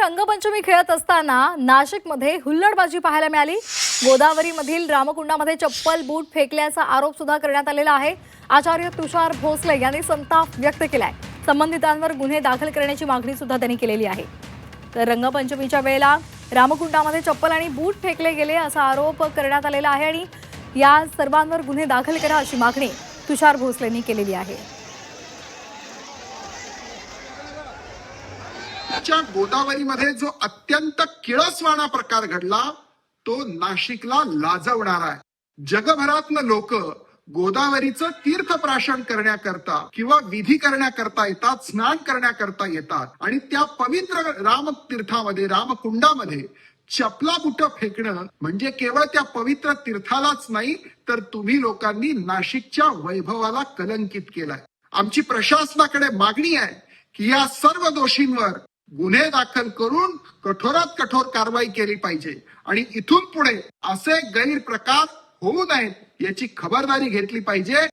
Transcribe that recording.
रंगपंचमी खेळत असताना नाशिकमध्ये हुल्लडबाजी पाहायला मिळाली। गोदावरीमधील रामकुंडामध्ये चप्पल बूट फेकल्याचा आरोप सुद्धा करण्यात आलेला आहे। आचार्य तुषार भोसले यांनी संताप व्यक्त केलाय। संबंधितांवर गुन्हे दाखल करण्याची मागणी सुद्धा त्यांनी केलेली आहे। तर रंगपंचमीच्या वेळेला रामकुंडामध्ये चप्पल आणि बूट फेकले गेले असा आरोप करण्यात आलेला आहे आणि या सर्वांवर गुन्हे दाखल करा अशी मागणी तुषार भोसलेंनी केलेली आहे। गोदावरीमध्ये जो अत्यंत किळसवाणा प्रकार घडला तो नाशिकला लाजवणारा आहे। जगभरातलं लोक गोदावरीचं तीर्थप्राशन करण्याकरता किंवा विधी करण्याकरता येतात, स्नान करण्याकरता येतात आणि त्या पवित्र रामतीर्थामध्ये रामकुंडामध्ये चपला बुट फेकणं म्हणजे केवळ त्या पवित्र तीर्थालाच नाही तर तुम्ही लोकांनी नाशिकच्या वैभवाला कलंकित केलाय। आमची प्रशासनाकडे मागणी आहे की या सर्व दोषींवर गुन्हे दाखल करून कठोरात कठोर कारवाई केली पाहिजे आणि इथून पुढे असे गैरप्रकार होऊ नयेत याची खबरदारी घेतली पाहिजे।